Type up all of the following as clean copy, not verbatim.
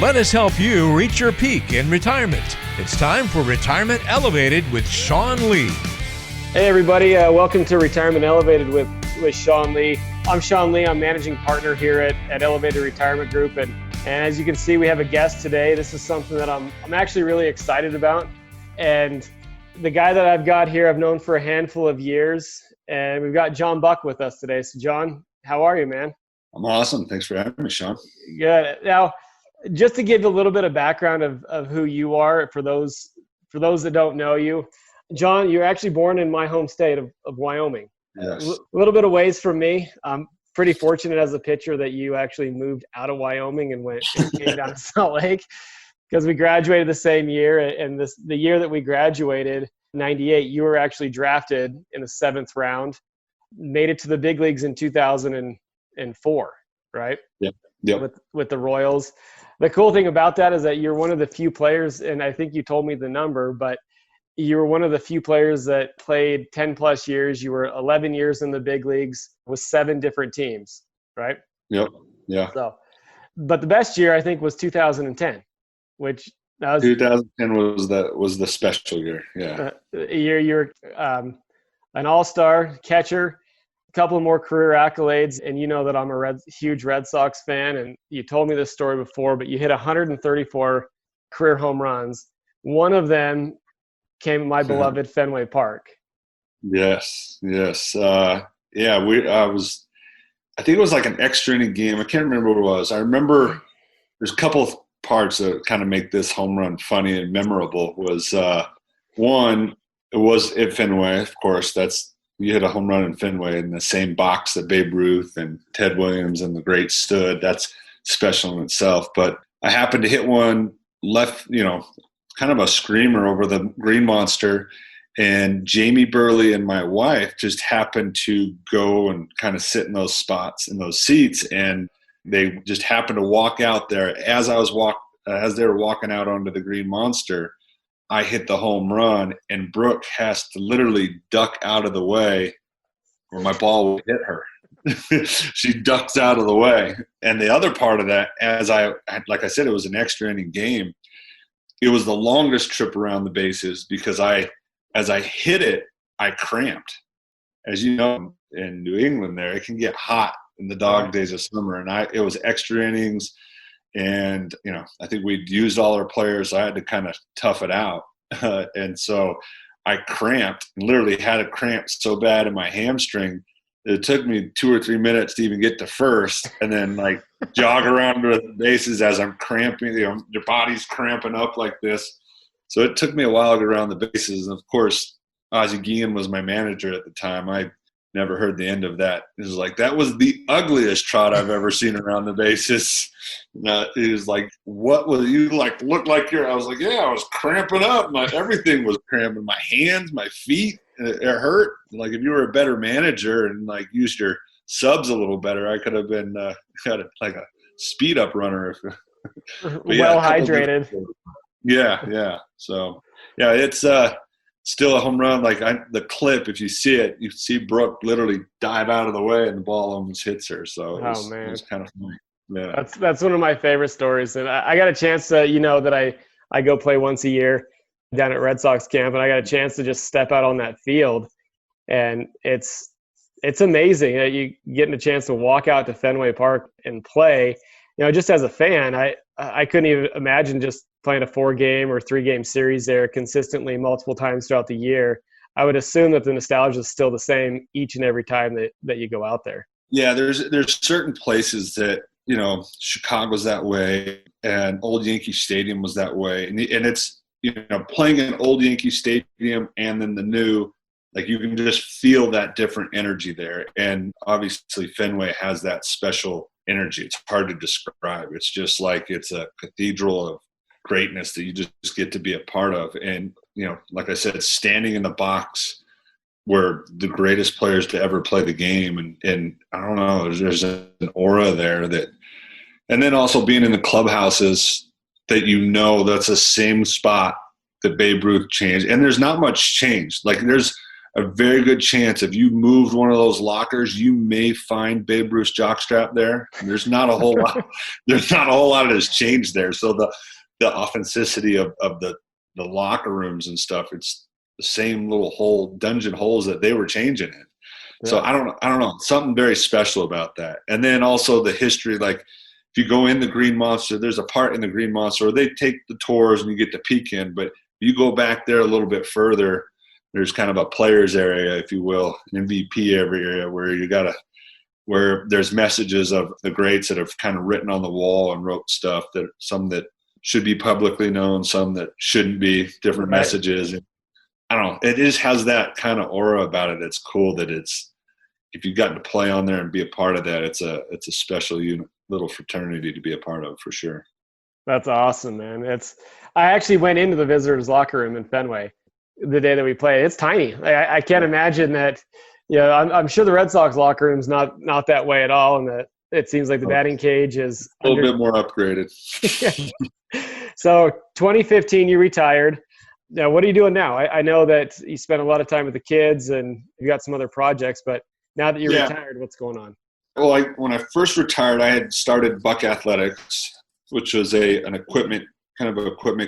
Let us help you reach your peak in retirement. It's time for Retirement Elevated with Sean Lee. Hey everybody, welcome to Retirement Elevated with Sean Lee. I'm Sean Lee. I'm managing partner here at Elevated Retirement Group. And as you can see, we have a guest today. This is something that I'm actually really excited about. And the guy that I've got here, I've known for a handful of years. And we've got John Buck with us today. So John, how are you, man? I'm awesome. Thanks for having me, Sean. Good. Now, just to give a little bit of background of who you are, for those that don't know you, John, you're actually born in my home state of Wyoming. Yes. A little bit of ways from me. I'm pretty fortunate as a pitcher that you actually moved out of Wyoming and came down to Salt Lake, because we graduated the same year. And the year that we graduated, 98, you were actually drafted in the 7th round, made it to the big leagues in 2004, right? Yeah. Yep. With the Royals. The cool thing about that is that you're one of the few players, and I think you told me the number, but you were one of the few players that played 10 plus years. You were 11 years in the big leagues with 7 different teams, right? Yep. Yeah. So, but the best year I think was 2010, which that was 2010 was the special year. Yeah. A year you're an all-star catcher, a couple of more career accolades, and you know that I'm a huge Red Sox fan, and you told me this story before, but you hit 134 career home runs. One of them came at my beloved Fenway Park. Yes. I think it was like an extra inning game. I can't remember what it was. I remember there's a couple of parts that kind of make this home run funny and memorable. Was one, it was at Fenway, of course. You hit a home run in Fenway in the same box that Babe Ruth and Ted Williams and the great stood. That's special in itself. But I happened to hit one left, kind of a screamer over the Green Monster. And Jamie Burley and my wife just happened to go and kind of sit in those spots, in those seats. And they just happened to walk out there as they were walking out onto the Green Monster. I hit the home run, and Brooke has to literally duck out of the way or my ball will hit her. She ducks out of the way. And the other part of that, like I said, it was an extra inning game. It was the longest trip around the bases because as I hit it, I cramped. As you know, in New England there, it can get hot in the dog days of summer. And it was extra innings. And, I think we'd used all our players, so I had to kind of tough it out. And so I cramped, literally had a cramp so bad in my hamstring. It took me 2 or 3 minutes to even get to first, and then jog around the bases as I'm cramping. Your body's cramping up like this. So it took me a while to get around the bases. And of course, Ozzie Guillen was my manager at the time. I never heard the end of that. It was like, that was the ugliest trot I've ever seen around the bases. He was like, what was you like? Look like you're, I was like, yeah, I was cramping up. Everything was cramping. My hands, my feet, it hurt. Like if you were a better manager and used your subs a little better, I could have been had a speed up runner. Well hydrated. Yeah. So yeah, it's still a home run. The clip, if you see it, you see Brooke literally dive out of the way and the ball almost hits her. So it was kind of funny. Yeah. That's one of my favorite stories. And I got a chance to, that I go play once a year down at Red Sox camp, and I got a chance to just step out on that field. And it's amazing that you getting a chance to walk out to Fenway Park and play. Just as a fan, I couldn't even imagine just playing a 4-game or 3-game series there consistently multiple times throughout the year. I would assume that the nostalgia is still the same each and every time that you go out there. Yeah, there's certain places that, Chicago's that way, and Old Yankee Stadium was that way. And it's, playing in Old Yankee Stadium and then the new, you can just feel that different energy there. And obviously Fenway has that special energy. It's hard to describe. It's just like it's a cathedral of greatness that you just get to be a part of. And, like I said, standing in the box where the greatest players to ever play the game. And I don't know, there's an aura there and then also being in the clubhouses that, that's the same spot that Babe Ruth changed. And there's not much change. There's a very good chance if you moved one of those lockers, you may find Babe Ruth's jockstrap there. And there's not a whole lot. There's not a whole lot that has changed there. So the authenticity of the locker rooms and stuff, it's the same little dungeon holes that they were changing in. Yeah. So I don't know, something very special about that. And then also the history, like if you go in the Green Monster, there's a part in the Green Monster, or they take the tours and you get to peek in, but you go back there a little bit further, there's kind of a players area, if you will, an MVP area where there's messages of the greats that have kind of written on the wall and wrote stuff, that some that should be publicly known, some that shouldn't be, different messages. And I don't know, it just has that kind of aura about it. It's cool that if you've gotten to play on there and be a part of that, it's a special little fraternity to be a part of, for sure. That's awesome, man. I actually went into the visitors' locker room in Fenway the day that we played. It's tiny. I can't imagine that. I'm sure the Red Sox locker room's not that way at all, and that it seems like the batting cage is a little bit more upgraded. So 2015, you retired. Now, what are you doing now? I know that you spent a lot of time with the kids and you got some other projects, but now that you're retired, what's going on? Well, when I first retired, I had started Buck Athletics, which was an equipment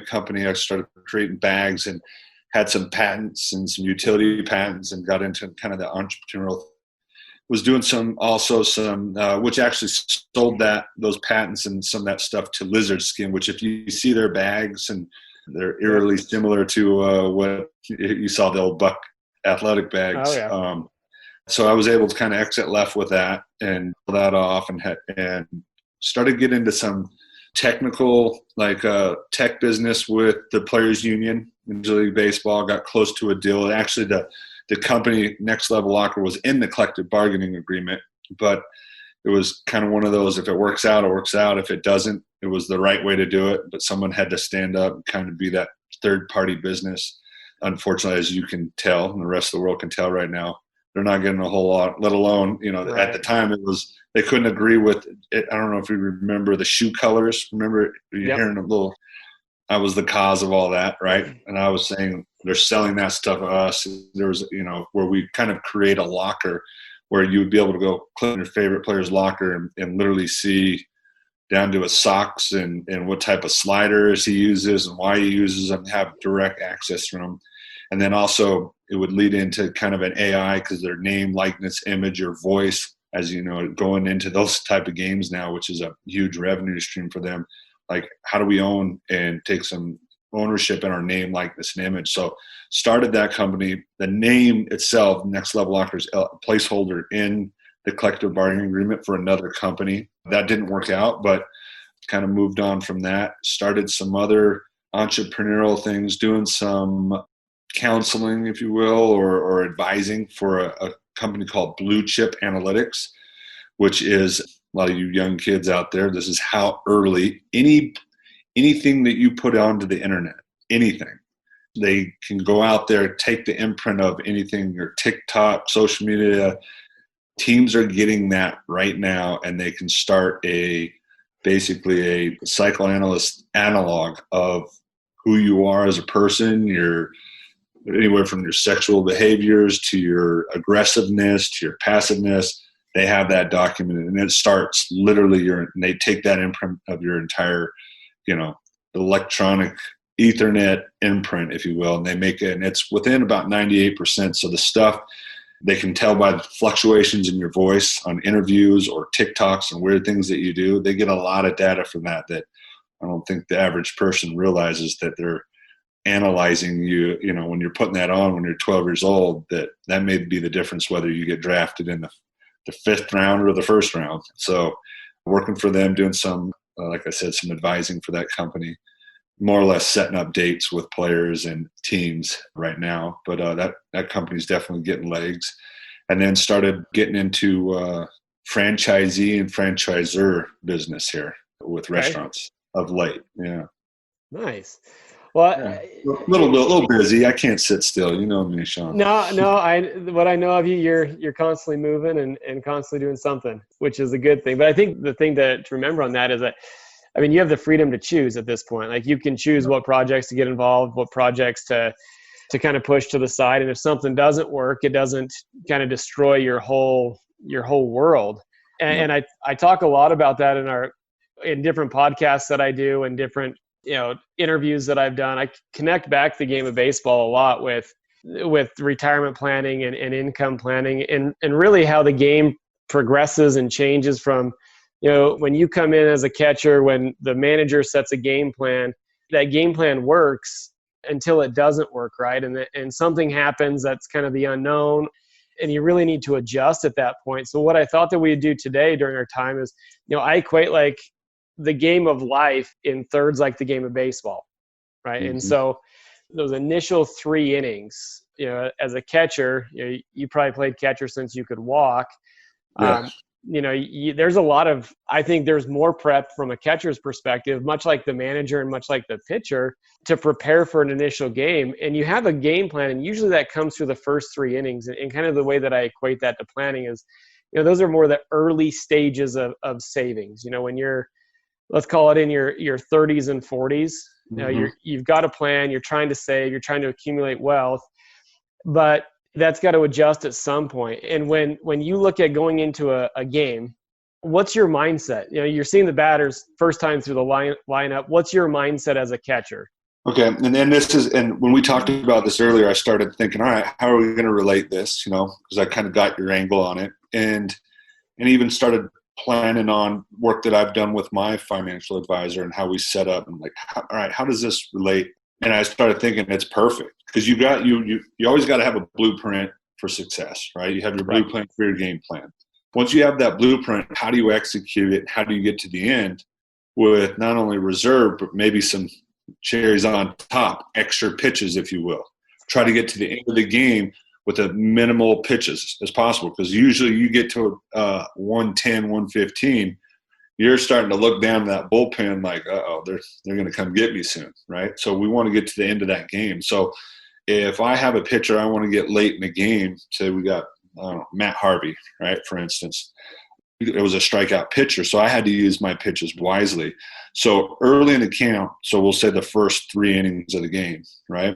company. I started creating bags and had some patents and some utility patents, and got into kind of the entrepreneurial. Was doing which actually sold those patents and some of that stuff to Lizard Skin, which if you see their bags, and they're eerily similar to what you saw, the old Buck Athletic bags. Oh, yeah. So I was able to kind of exit left with that and pull that off, and started getting into some technical, like tech business with the Players Union in Major League Baseball. Got close to a deal. Actually, the company Next Level Locker was in the collective bargaining agreement, but it was kind of one of those, if it works out, it works out. If it doesn't, it was the right way to do it, but someone had to stand up and kind of be that third-party business. Unfortunately, as you can tell, and the rest of the world can tell right now, they're not getting a whole lot, let alone, at the time they couldn't agree with it. I don't know if you remember the shoe colors. Remember hearing a little, I was the cause of all that, right? And I was saying they're selling that stuff to us. There was, where we kind of create a locker where you would be able to go click on your favorite player's locker and literally see down to his socks and what type of sliders he uses and why he uses them, have direct access to them. And then also it would lead into kind of an AI, because their name, likeness, image, or voice, as you know, going into those type of games now, which is a huge revenue stream for them. Like, how do we own and take some ownership in our name, likeness, and image? So started that company. The name itself, Next Level Locker, is a placeholder in the collective bargaining agreement for another company. That didn't work out, but kind of moved on from that. Started some other entrepreneurial things, doing some counseling, if you will, or advising for a company called Blue Chip Analytics, which is, a lot of you young kids out there, this is how early anything that you put onto the internet, anything, they can go out there, take the imprint of anything, your TikTok, social media. Teams are getting that right now, and they can start basically a psychoanalyst analog of who you are as a person, anywhere from your sexual behaviors to your aggressiveness to your passiveness. They have that documented, and it starts literally and they take that imprint of your entire, electronic Ethernet imprint, if you will, and they make it, and it's within about 98%. So the stuff they can tell by the fluctuations in your voice on interviews or TikToks and weird things that you do. They get a lot of data from that I don't think the average person realizes, that they're analyzing you, when you're putting that on when you're 12 years old, that may be the difference whether you get drafted in the fifth round or the first round. So working for them, doing some, like I said, some advising for that company, more or less setting up dates with players and teams right now. But that company's definitely getting legs. And then started getting into franchisee and franchisor business here with restaurants of late. Yeah. Nice. Well, yeah. A little busy. I can't sit still. You know me, Sean. No. What I know of you, you're constantly moving and constantly doing something, which is a good thing. But I think the thing to remember on that is that, you have the freedom to choose at this point. Like, you can choose what projects to get involved, what projects to to kind of push to the side. And if something doesn't work, it doesn't kind of destroy your whole world. And I talk a lot about that in different podcasts that I do and different, interviews that I've done. I connect back the game of baseball a lot with retirement planning and income planning, and really how the game progresses and changes from, when you come in as a catcher, when the manager sets a game plan, that game plan works until it doesn't work, right? And something happens that's kind of the unknown, and you really need to adjust at that point. So what I thought that we'd do today during our time is, I equate like the game of life in thirds like the game of baseball, right? Mm-hmm. And so those initial 3 innings, as a catcher, you probably played catcher since you could walk. Yeah. There's a lot of, I think there's more prep from a catcher's perspective, much like the manager and much like the pitcher, to prepare for an initial game. And you have a game plan, and usually that comes through the first 3 innings. And kind of the way that I equate that to planning is, those are more the early stages of savings. When you're, let's call it in your 30s and 40s, you've got a plan, you're trying to save, you're trying to accumulate wealth, but that's got to adjust at some point. And when you look at going into a game, what's your mindset? You're seeing the batters first time through the lineup. What's your mindset as a catcher? Okay. And then and when we talked about this earlier, I started thinking, all right, how are we going to relate this? Because I kind of got your angle on it, and even started planning on work that I've done with my financial advisor and how we set up, and like, all right, how does this relate? And I started thinking it's perfect, because you always got to have a blueprint for success, right? You have your blueprint for your game plan. Once you have that blueprint, how do you execute it? How do you get to the end with not only reserve, but maybe some cherries on top, extra pitches, if you will. Try to get to the end of the game with as minimal pitches as possible, because usually you get to 110, 115, you're starting to look down that bullpen like, uh-oh, they're going to come get me soon, right? So we want to get to the end of that game. So if I have a pitcher I want to get late in the game, say we got Matt Harvey, right, for instance. It was a strikeout pitcher, so I had to use my pitches wisely. So early in the count, so we'll say the first 3 innings of the game, right,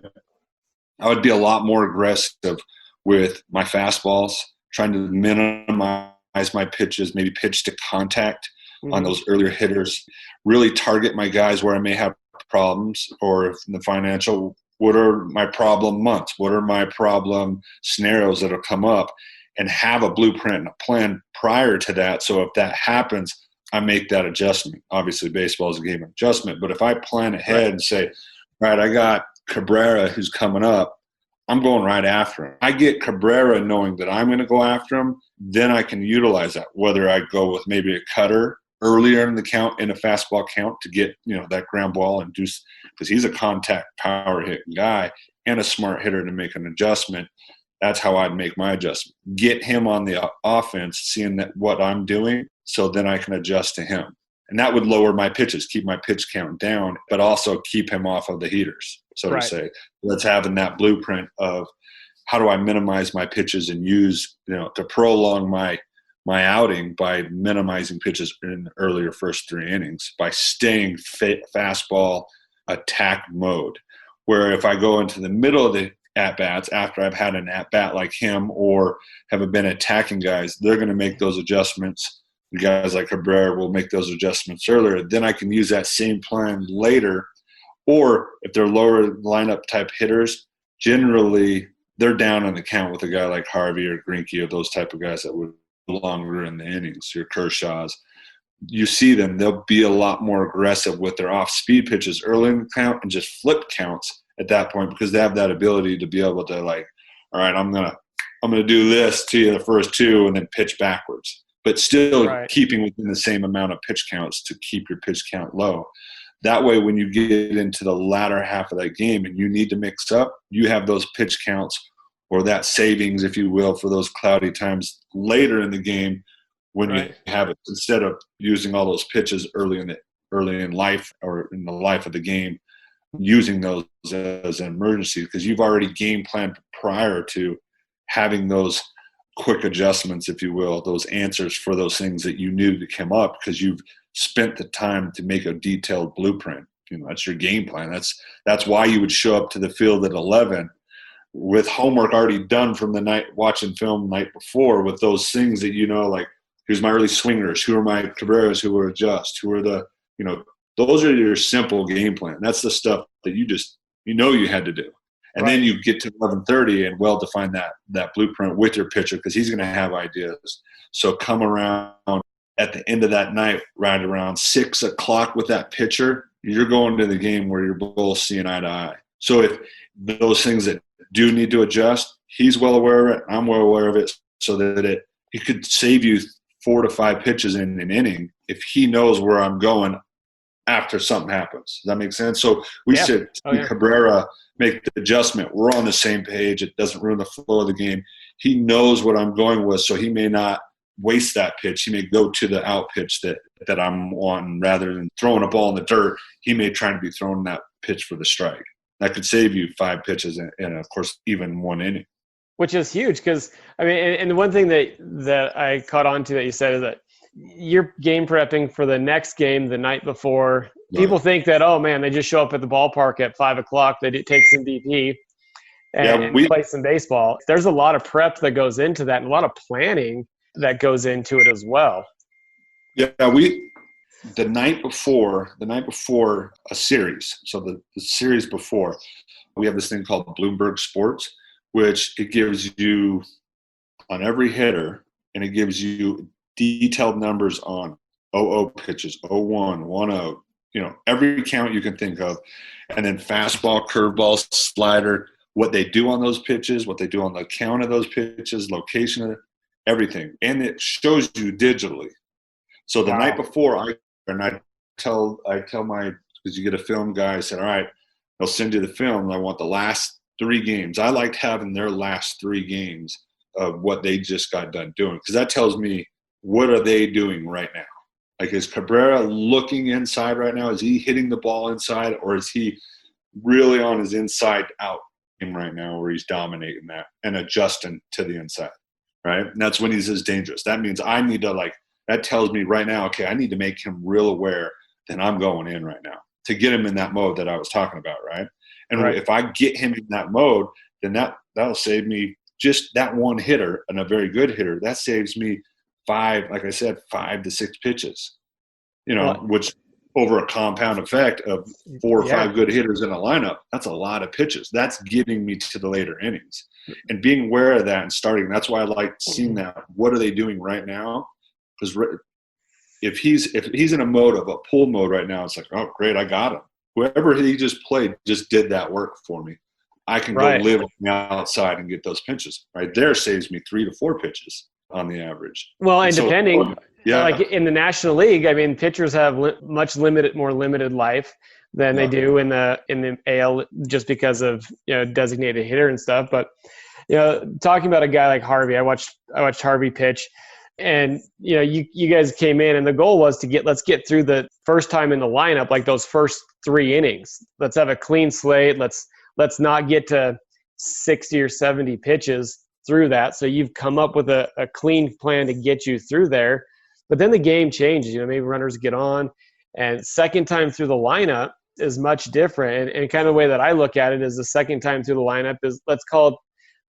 I would be a lot more aggressive with my fastballs, trying to minimize my pitches, maybe pitch to contact on those earlier hitters, really target my guys where I may have problems, or if in the financial, what are my problem months? What are my problem scenarios that will come up, and have a blueprint and a plan prior to that. So if that happens, I make that adjustment. Obviously, baseball is a game of adjustment, but if I plan ahead and say, all right, I got Cabrera who's coming up, I'm going right after him. I get Cabrera knowing that I'm going to go after him, then I can utilize that, whether I go with maybe a cutter earlier in the count, in a fastball count, to get that ground ball and do, because he's a contact power hitting guy and a smart hitter to make an adjustment. That's how I'd make my adjustment. Get him on the offense, seeing that what I'm doing, so then I can adjust to him. And that would lower my pitches, keep my pitch count down, but also keep him off of the heaters, so to say. Let's have in that blueprint of how do I minimize my pitches and use, to prolong my outing by minimizing pitches in the earlier first 3 innings, by staying fastball attack mode. Where if I go into the middle of the at-bats after I've had an at-bat like him, or have been attacking guys, they're going to make those adjustments. The guys like Cabrera will make those adjustments earlier. Then I can use that same plan later. Or if they're lower lineup type hitters, generally they're down on the count with a guy like Harvey or Greinke, or those type of guys that would be longer in the innings, your Kershaw's. You see them, they'll be a lot more aggressive with their off-speed pitches early in the count and just flip counts at that point, because they have that ability to be able to, like, all right, I'm gonna do this to you the first 2 and then pitch backwards, but still keeping within the same amount of pitch counts to keep your pitch count low. That way, when you get into the latter half of that game and you need to mix up, you have those pitch counts, or that savings, if you will, for those cloudy times later in the game when you have it, instead of using all those pitches early in life, or in the life of the game, using those as an emergency, because you've already game planned prior to having those quick adjustments, if you will, those answers for those things that you knew to come up, because you've spent the time to make a detailed blueprint. That's your game plan. That's why you would show up to the field at 11 with homework already done from the night watching film night before, with those things that like here's my early swingers, who are my Cabreras, who are adjust, who are the those are your simple game plan. That's the stuff that you had to do. And then you get to 11:30 and well define that blueprint with your pitcher, because he's going to have ideas. So come around at the end of that night, right around 6 o'clock with that pitcher, you're going to the game where you're both seeing eye to eye. So if those things that do need to adjust, he's well aware of it, I'm well aware of it, so that it could save you 4 to 5 pitches in an inning if he knows where I'm going after something happens. Does that make sense? So we said Cabrera make the adjustment. We're on the same page. It doesn't ruin the flow of the game. He knows what I'm going with, so he may not waste that pitch. He may go to the out pitch that I'm wanting, rather than throwing a ball in the dirt. He may try to be throwing that pitch for the strike. That could save you 5 pitches and of course, even 1 inning. Which is huge, because, I mean, and the one thing that I caught on to that you said is that you're game prepping for the next game the night before. Right. People think that, oh, man, they just show up at the ballpark at 5 o'clock, they take some BP and play some baseball. There's a lot of prep that goes into that, and a lot of planning that goes into it as well. Yeah, the night before a series, so the series before, we have this thing called Bloomberg Sports, which it gives you on every hitter, and it gives you detailed numbers on 0-0 pitches, 0-1, 1-0, every count you can think of, and then fastball, curveball, slider, what they do on those pitches, what they do on the count of those pitches, location of it, everything, and it shows you digitally. So the night before, I tell my, because you get a film guy, I said, all right, they'll send you the film. I want the last 3 games. I liked having their last 3 games of what they just got done doing, because that tells me, what are they doing right now? Like, is Cabrera looking inside right now? Is he hitting the ball inside, or is he really on his inside out game right now, where he's dominating that and adjusting to the inside, right? And that's when he's as dangerous. That means I need to, that tells me right now, okay, I need to make him real aware that I'm going in right now, to get him in that mode that I was talking about, right? And if I get him in that mode, then that'll save me just that one hitter, and a very good hitter. That saves me 5 to 6 pitches, which over a compound effect of 4 or 5 good hitters in a lineup, that's a lot of pitches. That's getting me to the later innings, and being aware of that and starting. That's why I like seeing that. What are they doing right now? Because if he's in a mode of a pull mode right now, it's like, oh, great, I got him. Whoever he just played just did that work for me. I can go live on the outside and get those pitches. Right there saves me 3 to 4 pitches on the average. Well, and depending, like in the National League, I mean, pitchers have more limited life than they do in the AL, just because of designated hitter and stuff. But talking about a guy like Harvey, I watched Harvey pitch. And you guys came in, and the goal was let's get through the first time in the lineup, like those first 3 innings. Let's have a clean slate. Let's not get to 60 or 70 pitches through that. So you've come up with a clean plan to get you through there. But then the game changes. Maybe runners get on, and second time through the lineup is much different. And kind of the way that I look at it is, the second time through the lineup is, let's call it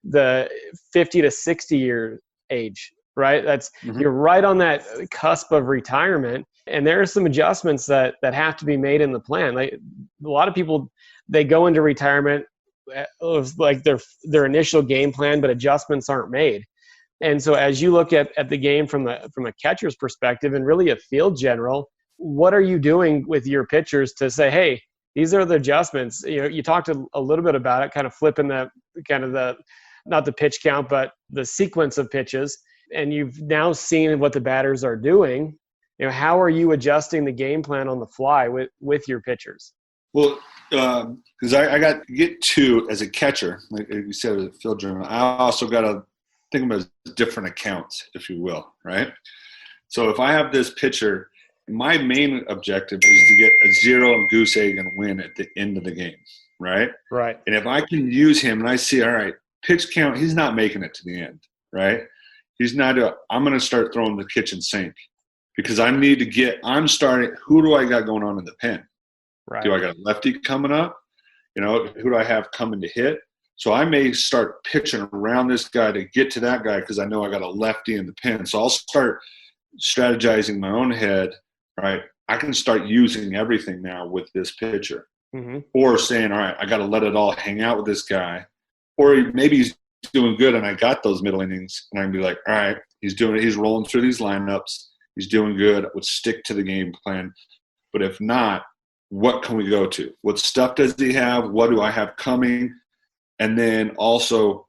the 50 to 60 year age. Right? That's you're right on that cusp of retirement. And there are some adjustments that have to be made in the plan. Like, a lot of people, they go into retirement like their initial game plan, but adjustments aren't made. And so as you look at the game from a catcher's perspective, and really a field general, what are you doing with your pitchers to say, hey, these are the adjustments? You talked a little bit about it, kind of flipping not the pitch count, but the sequence of pitches. And you've now seen what the batters are doing. How are you adjusting the game plan on the fly with your pitchers? Well, because I got to get to, as a catcher, like you said, as a field journal, I also got to think of them as different accounts, if you will, right? So if I have this pitcher, my main objective is to get a 0 and goose egg and win at the end of the game, right? Right. And if I can use him, and I see, all right, pitch count, he's not making it to the end, right? I'm going to start throwing the kitchen sink, because I need to who do I got going on in the pen? Right. Do I got a lefty coming up? Who do I have coming to hit? So I may start pitching around this guy to get to that guy because I know I got a lefty in the pen. So I'll start strategizing my own head, right? I can start using everything now with this pitcher. Mm-hmm. Or saying, all right, I got to let it all hang out with this guy. Or maybe he's doing good and I got those middle innings and I can be like, all right, he's rolling through these lineups. He's doing good. Let's stick to the game plan. But if not, what can we go to? What stuff does he have? What do I have coming? And then also,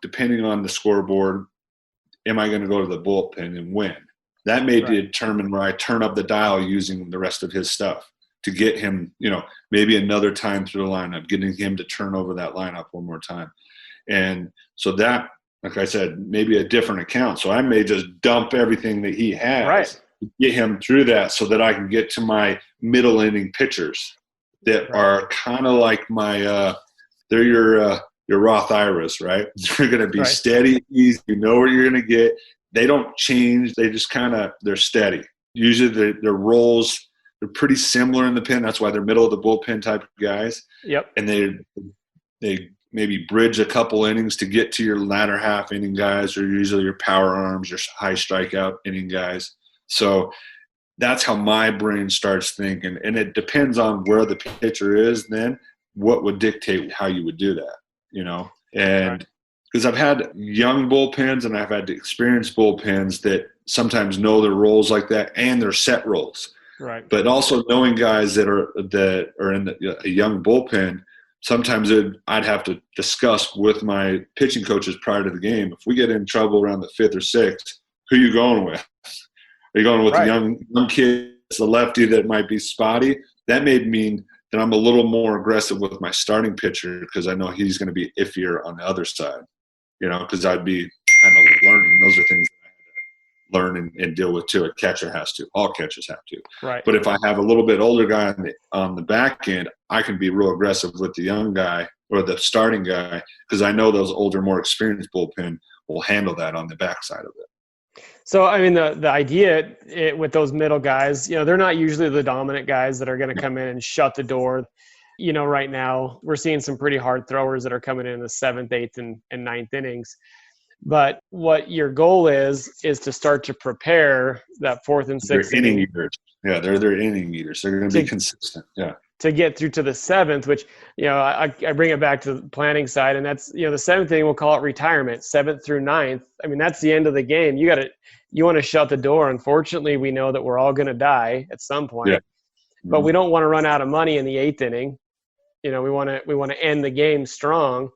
depending on the scoreboard, am I going to go to the bullpen and win? That may determine where I turn up the dial using the rest of his stuff to get him, maybe another time through the lineup, getting him to turn over that lineup one more time. And so that, like I said, maybe a different account. So I may just dump everything that he has to get him through that so that I can get to my middle inning pitchers that are kind of like my they're your Roth IRAs, right? They're going to be steady, easy. You know what you're going to get. They don't change. They just they're steady. Usually their roles, they're pretty similar in the pen. That's why they're middle of the bullpen type of guys. Yep. And they maybe bridge a couple innings to get to your latter half inning guys, or usually your power arms, your high strikeout inning guys. So that's how my brain starts thinking. And it depends on where the pitcher is then what would dictate how you would do that, And because I've had young bullpens and I've had experienced bullpens that sometimes know their roles like that and their set roles. Right. But also knowing guys that are in a young bullpen, sometimes I'd have to discuss with my pitching coaches prior to the game. If we get in trouble around the 5th or 6th, who are you going with? Are you going with the young kid, the lefty that might be spotty? That may mean that I'm a little more aggressive with my starting pitcher because I know he's going to be iffier on the other side, because I'd be kind of learning. Those are things that I had to learn and deal with too. A catcher has to. All catchers have to. Right. But if I have a little bit older guy on the back end, I can be real aggressive with the young guy or the starting guy because I know those older, more experienced bullpen will handle that on the backside of it. So, I mean, the idea with those middle guys, they're not usually the dominant guys that are going to come in and shut the door. Right now we're seeing some pretty hard throwers that are coming in the 7th, 8th, and 9th innings. But what your goal is to start to prepare that 4th and 6th inning eaters. Yeah, they're inning eaters. They're going to be consistent. Yeah. To get through to the 7th, which, I bring it back to the planning side, and that's, the 7th inning, we'll call it retirement, 7th through 9th. I mean, that's the end of the game. You want to shut the door. Unfortunately, we know that we're all going to die at some point, but we don't want to run out of money in the 8th inning. We want to end the game strong.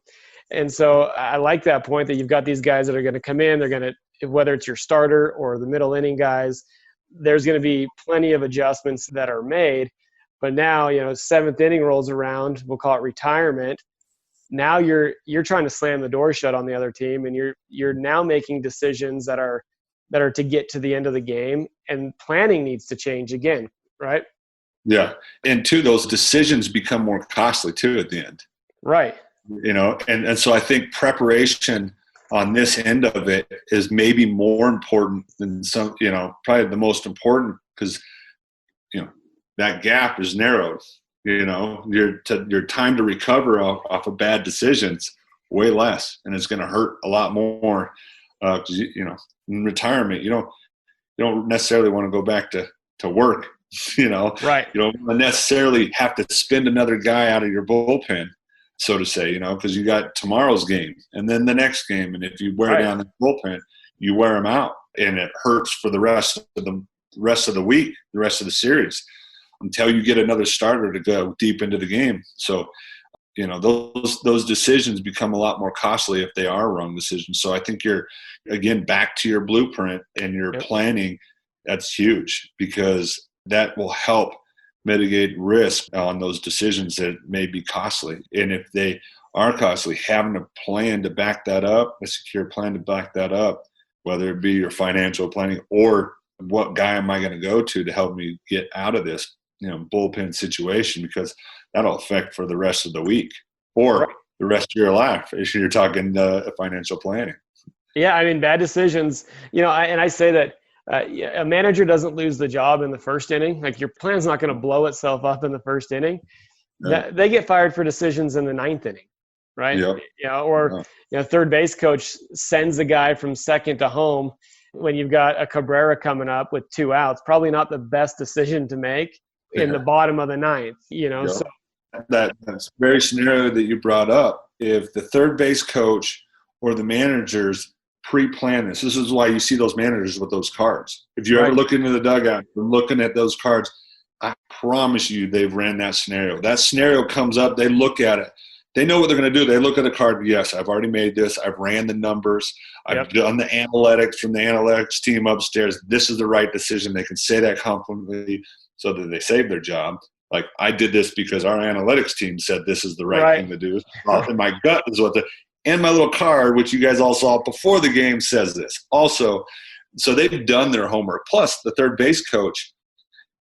And so I like that point that you've got these guys that are going to come in. They're going to, whether it's your starter or the middle inning guys, there's going to be plenty of adjustments that are made. But now, 7th inning rolls around, we'll call it retirement. Now you're trying to slam the door shut on the other team, and you're now making decisions that are to get to the end of the game, and planning needs to change again, right? Yeah. And two, those decisions become more costly too at the end. Right. And so I think preparation on this end of it is maybe more important than some, probably the most important because, that gap is narrowed. Your time to recover off of bad decisions way less, and it's going to hurt a lot more. Because in retirement, you don't necessarily want to go back to work. Right. You don't necessarily have to spend another guy out of your bullpen, so to say. Because you got tomorrow's game and then the next game, and if you wear down the bullpen, you wear them out, and it hurts for the rest of the week, the rest of the series, until you get another starter to go deep into the game. So, those decisions become a lot more costly if they are wrong decisions. So I think you're, again, back to your blueprint and your planning. That's huge because that will help mitigate risk on those decisions that may be costly. And if they are costly, having a plan to back that up, a secure plan to back that up, whether it be your financial planning or what guy am I going to go to help me get out of this bullpen situation, because that'll affect for the rest of the week or the rest of your life if you're talking financial planning. Yeah, I mean, bad decisions, I say that a manager doesn't lose the job in the first inning. Like, your plan's not going to blow itself up in the first inning. They get fired for decisions in the 9th inning, right? Yep. Or third base coach sends a guy from second to home when you've got a Cabrera coming up with 2 outs. Probably not the best decision to make in the bottom of the ninth. Yep. So That's very scenario that you brought up. If the third base coach or the managers pre-plan this is why you see those managers with those cards. If you ever look into the dugout and looking at those cards, I promise you they've ran that scenario. That scenario comes up, they look at it. They know what they're going to do. They look at the card. Yes, I've already made this. I've ran the numbers. I've done the analytics from the analytics team upstairs. This is the right decision. They can say that confidently so that they save their job. Like, I did this because our analytics team said this is the right thing to do. And my gut is and my little card, which you guys all saw before the game, says this. Also, so they've done their homework. Plus, the third base coach,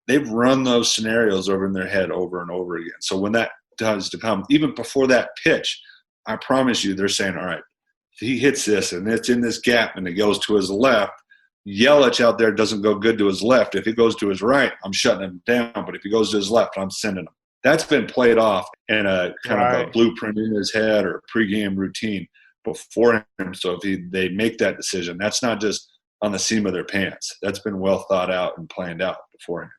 they've run those scenarios over in their head over and over again. So when that does to come, even before that pitch, I promise you they're saying, all right, if he hits this and it's in this gap and it goes to his left, Yelich out there doesn't go good to his left. If he goes to his right, I'm shutting him down. But if he goes to his left, I'm sending him. That's been played off in a kind of a blueprint in his head or a pregame routine before him. So if they make that decision, that's not just on the seam of their pants. That's been well thought out and planned out beforehand,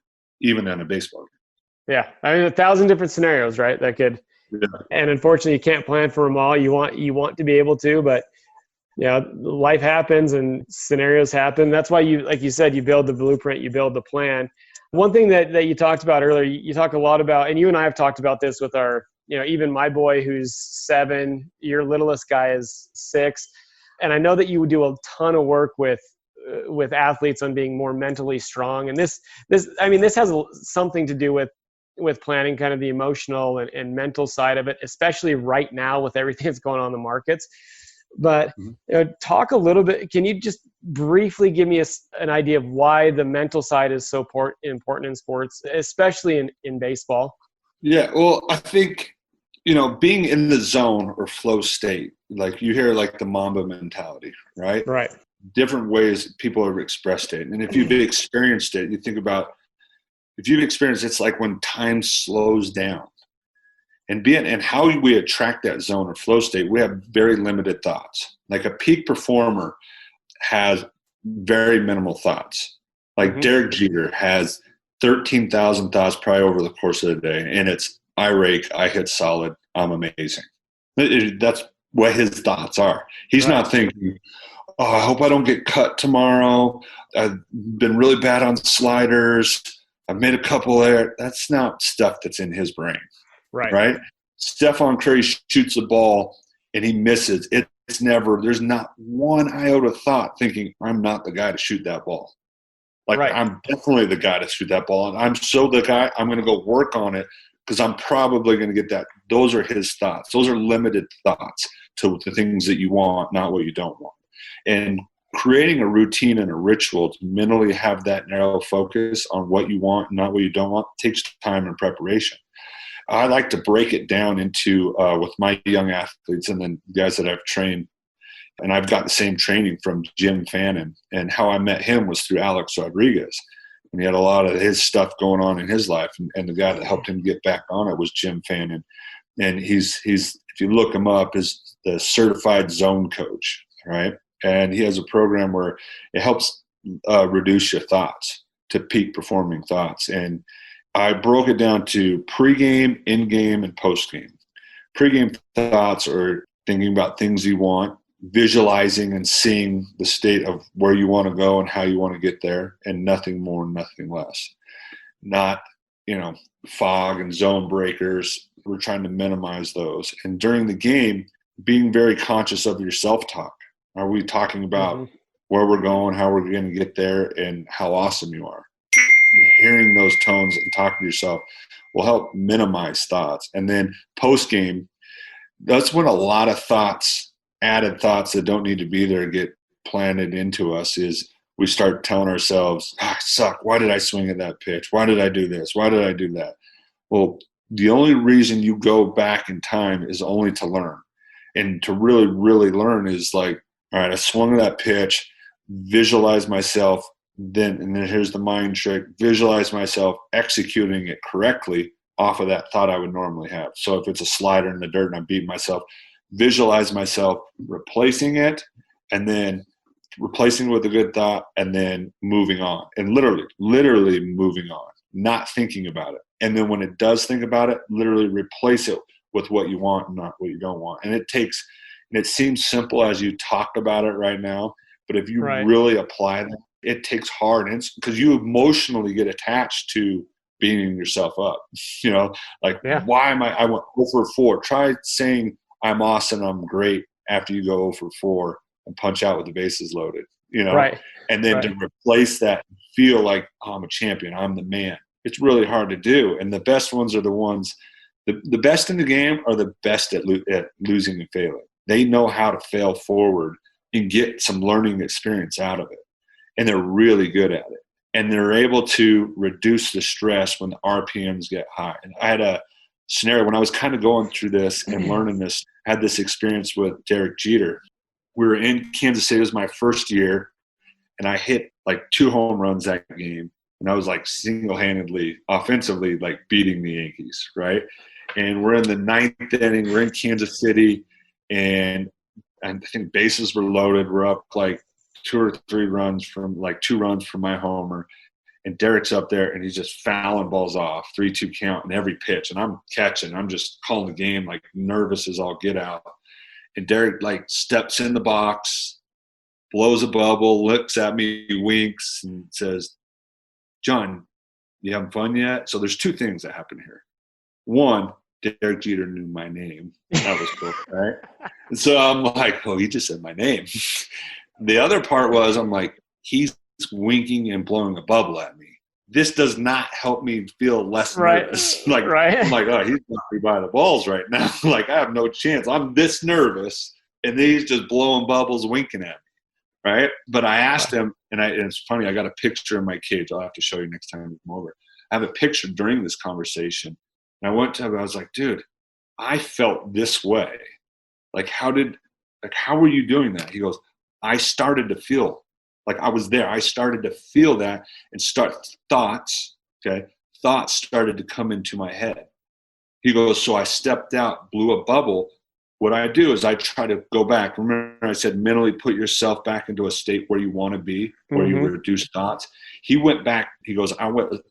even in a baseball game. Yeah, I mean, 1,000 different scenarios, right? That could, and unfortunately, you can't plan for them all. You want to be able to, but life happens and scenarios happen. That's why like you said, you build the blueprint, you build the plan. One thing that you talked about earlier, you talk a lot about, and you and I have talked about this with our, even my boy who's 7, your littlest guy is 6. And I know that you would do a ton of work with athletes on being more mentally strong. And this has something to do with planning, kind of the emotional and mental side of it, especially right now with everything that's going on in the markets. But talk a little bit. Can you just briefly give me an idea of why the mental side is so important in sports, especially in baseball? Yeah, well, I think, being in the zone or flow state, like you hear like the Mamba mentality, right? Right. Different ways people have expressed it. And if you've experienced it, you think about, if you've experienced it's like when time slows down. And how we attract that zone or flow state, we have very limited thoughts. Like a peak performer has very minimal thoughts. Like Derek Jeter has 13,000 thoughts probably over the course of the day. And it's, I rake, I hit solid, I'm amazing. That's what his thoughts are. He's not thinking, oh, I hope I don't get cut tomorrow. I've been really bad on sliders. I've made a couple there. That's not stuff that's in his brain. Right? Stephon Curry shoots the ball and he misses. There's not one iota thought thinking, I'm not the guy to shoot that ball. I'm definitely the guy to shoot that ball. And I'm so the guy, I'm going to go work on it because I'm probably going to get that. Those are his thoughts. Those are limited thoughts to the things that you want, not what you don't want. And creating a routine and a ritual to mentally have that narrow focus on what you want, not what you don't want, takes time and preparation. I like to break it down into with my young athletes and then guys that I've trained. And I've got the same training from Jim Fannin. And how I met him was through Alex Rodriguez. And he had a lot of his stuff going on in his life. And the guy that helped him get back on it was Jim Fannin. And he's if you look him up, is the certified zone coach, right? And he has a program where it helps reduce your thoughts to peak performing thoughts. And I broke it down to pregame, in-game, and postgame. Pregame thoughts are thinking about things you want, visualizing and seeing the state of where you want to go and how you want to get there, and nothing more, nothing less. Not, fog and zone breakers. We're trying to minimize those. And during the game, being very conscious of your self-talk. Are we talking about where we're going, how we're going to get there, and how awesome you are? Hearing those tones and talking to yourself will help minimize thoughts. And then post-game, that's when a lot of thoughts, added thoughts that don't need to be there, get planted into us. Is we start telling ourselves, I suck. Why did I swing at that pitch? Why did I do this? Why did I do that? Well, the only reason you go back in time is only to learn. And to really, really learn is like, all right, I swung that pitch, visualize myself, and then here's the mind trick, visualize myself executing it correctly off of that thought I would normally have. So if it's a slider in the dirt and I'm beating myself, visualize myself replacing it, and then replacing with a good thought, and then moving on, and literally moving on, not thinking about it. And then when it does think about it, literally replace it with what you want, not what you don't want. And it seems simple as you talk about it right now, but if you really apply that, it takes hard, because you emotionally get attached to beating yourself up. Why am I went 0 for 4. Try saying I'm awesome, I'm great after you go 0 for 4 and punch out with the bases loaded, and then to replace that, feel like, oh, I'm a champion, I'm the man. It's really hard to do. And the best ones are the ones, the best in the game are the best at losing and failing. They know how to fail forward and get some learning experience out of it. And they're really good at it. And they're able to reduce the stress when the RPMs get high. And I had a scenario when I was kind of going through this and learning this, I had this experience with Derek Jeter. We were in Kansas City. It was my first year, and I hit like 2 home runs that game. And I was like single-handedly, offensively, like beating the Yankees, right? And we're in the 9th inning. We're in Kansas City, and I think bases were loaded. We're up like 2 or 3 runs from 2 runs from my homer. And Derek's up there, and he's just fouling balls off, 3-2 count in every pitch. And I'm catching. I'm just calling the game, like nervous as all get out. And Derek steps in the box, blows a bubble, looks at me, winks, and says, "John, you having fun yet?" So there's 2 things that happen here. One, Derek Jeter knew my name. That was cool, right? And so I'm like, oh, he just said my name. The other part was, I'm like, he's winking and blowing a bubble at me. This does not help me feel less nervous. I'm like, oh, he's got me by the balls right now. I have no chance. I'm this nervous, and he's just blowing bubbles, winking at me, right? But I asked him, and it's funny, I got a picture in my cage. I'll have to show you next time we come over. I have a picture during this conversation, and I went to him, I was like, dude, I felt this way. How were you doing that? He goes, I started to feel like I was there. I started to feel that, and thoughts started to come into my head. He goes, so I stepped out, blew a bubble. What I do is I try to go back. Remember I said mentally put yourself back into a state where you want to be, where you reduce thoughts. He went back. He goes, I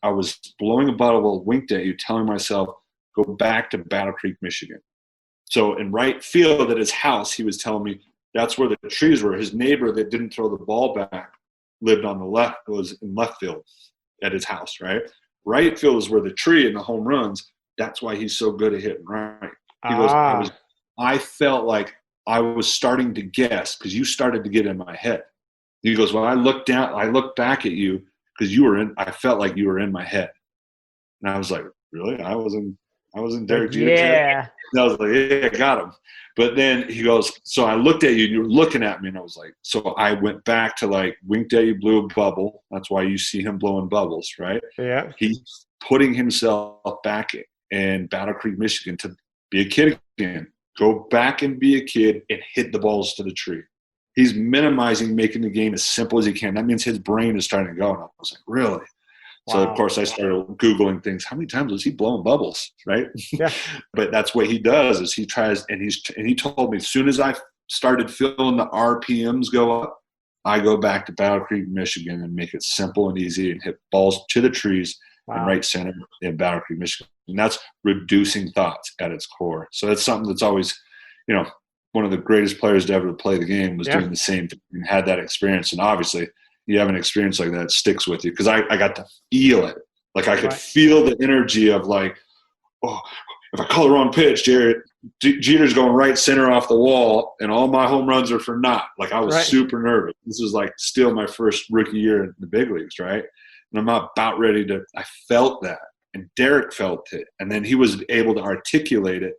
was blowing a bubble, winked at you, telling myself, go back to Battle Creek, Michigan. So in right field at his house, he was telling me that's where the trees were. His neighbor that didn't throw the ball back lived on the left, was in left field at his house, right? Right field is where the tree and the home runs. That's why he's so good at hitting right. He goes, I felt like I was starting to guess because you started to get in my head. He goes, well, I looked back at you because I felt like you were in my head. And I was like, really? I wasn't Derek Jeter. Yeah. And I was like, yeah, got him. But then he goes, so I looked at you and you were looking at me, and I was like, so I went back to winked at you, blew a bubble. That's why you see him blowing bubbles, right? Yeah. He's putting himself back in Battle Creek, Michigan to be a kid again. Go back and be a kid and hit the balls to the tree. He's minimizing making the game as simple as he can. That means his brain is starting to go. And I was like, really? So, of course, I started Googling things. How many times was he blowing bubbles, right? Yeah. But that's what he does is he tries, and he told me as soon as I started feeling the RPMs go up, I go back to Battle Creek, Michigan, and make it simple and easy and hit balls to the trees and right center in Battle Creek, Michigan. And that's reducing thoughts at its core. So that's something that's always, one of the greatest players to ever play the game was doing the same thing and had that experience. And obviously, you have an experience like that, it sticks with you because I got to feel it. I could feel the energy of oh, if I call the wrong pitch, Jeter's going right center off the wall, and all my home runs are for naught. I was super nervous. This was still my first rookie year in the big leagues, right? And I'm about ready to – I felt that, and Derek felt it. And then he was able to articulate it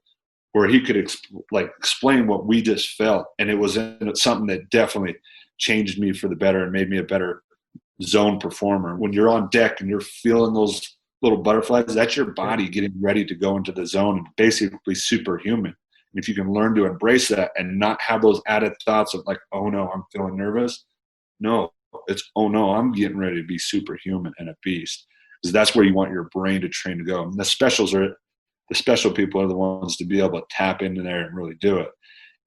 where he could explain what we just felt, and it was something that definitely – changed me for the better and made me a better zone performer. When you're on deck and you're feeling those little butterflies, that's your body getting ready to go into the zone and basically superhuman. And if you can learn to embrace that and not have those added thoughts of oh no, I'm feeling nervous. No, it's, oh no, I'm getting ready to be superhuman and a beast. Because that's where you want your brain to train to go. And the special people are the ones to be able to tap into there and really do it.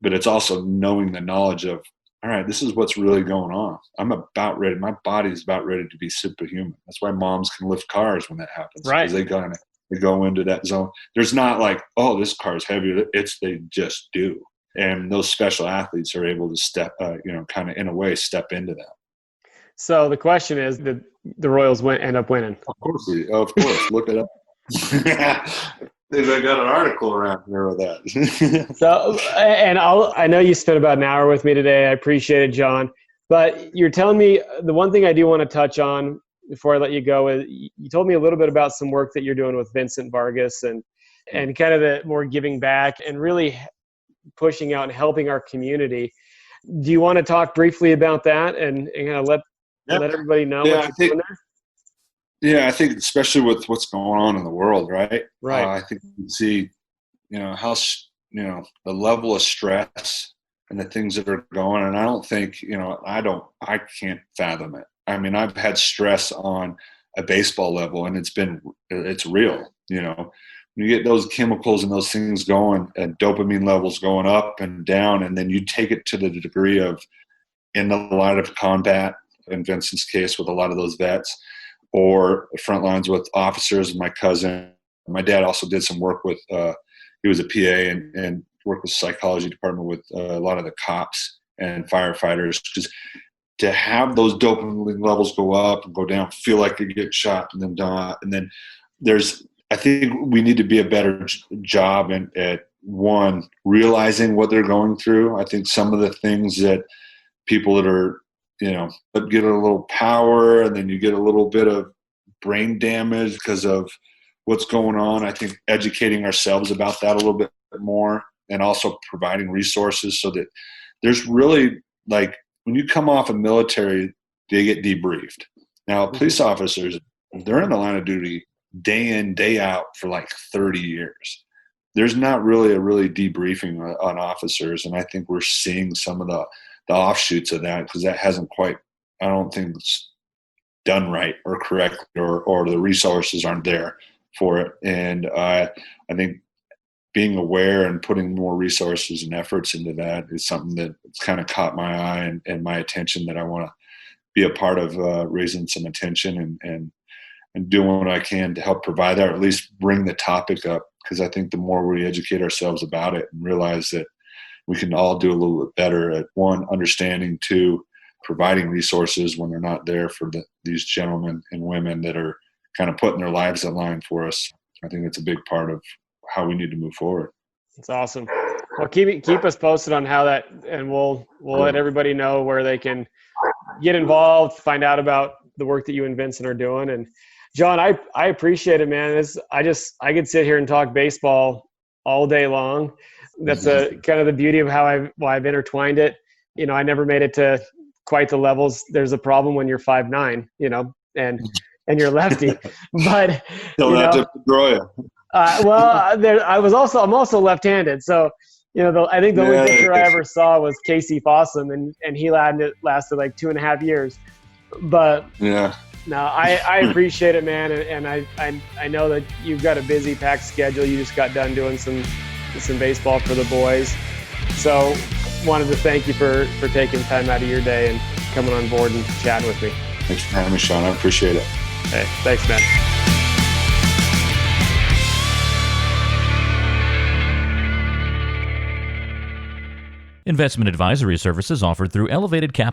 but it's also knowing the knowledge of, all right, this is what's really going on. I'm about ready. My body's about ready to be superhuman. That's why moms can lift cars when that happens. Right. Because they go into that zone. There's not like, oh, this car's heavy. They just do. And those special athletes are able to step, kind of in a way, step into that. So the question is, did the Royals end up winning? Of course. Look it up. I got an article around here with that. So, and I know you spent about an hour with me today. I appreciate it, John. But you're telling me the one thing I do want to touch on before I let you go is you told me a little bit about some work that you're doing with Vincent Vargas and kind of the more giving back and really pushing out and helping our community. Do you want to talk briefly about that and kind of let everybody know what you're doing there? Yeah, I think especially with what's going on in the world, right? Right. I think you see, how, the level of stress and the things that are going, and I don't think, I can't fathom it. I mean, I've had stress on a baseball level, and it's real, When you get those chemicals and those things going and dopamine levels going up and down, and then you take it to the degree of in the line of combat, in Vincent's case with a lot of those vets, or front lines with officers. My cousin, my dad also did some work with, he was a PA and worked with the psychology department with a lot of the cops and firefighters. Just to have those dopamine levels go up and go down, feel like you get shot and then die. And then I think we need to be a better job at one, realizing what they're going through. I think some of the things that people that are, get a little power and then you get a little bit of brain damage because of what's going on. I think educating ourselves about that a little bit more and also providing resources so that there's really, like, when you come off of military, they get debriefed. Now, police officers, they're in the line of duty day in, day out for like 30 years. There's not really a debriefing on officers, and I think we're seeing some of the offshoots of that because that hasn't quite, I don't think it's done right or correct or the resources aren't there for it. And I think being aware and putting more resources and efforts into that is something that's kind of caught my eye and my attention that I want to be a part of raising some attention and doing what I can to help provide that, or at least bring the topic up, because I think the more we educate ourselves about it and realize that we can all do a little bit better at, one, understanding, two, providing resources when they're not there for these gentlemen and women that are kind of putting their lives on line for us. I think that's a big part of how we need to move forward. That's awesome. Well, keep us posted on how that, and we'll let everybody know where they can get involved, find out about the work that you and Vincent are doing. And John, I appreciate it, man. I could sit here and talk baseball all day long. That's kind of the beauty of how I've intertwined it. I never made it to quite the levels. There's a problem when you're 5'9", and you're lefty, but don't have to throw you. I'm also left-handed. So, I think the only picture I ever saw was Casey Fossum, and he lasted like 2.5 years. But yeah. No, I appreciate it, man, and I know that you've got a busy, packed schedule. You just got done doing some baseball for the boys, so wanted to thank you for taking time out of your day and coming on board and chatting with me. Thanks for having me, Sean. I appreciate it. Hey, thanks, man. Investment advisory services offered through Elevated Capital.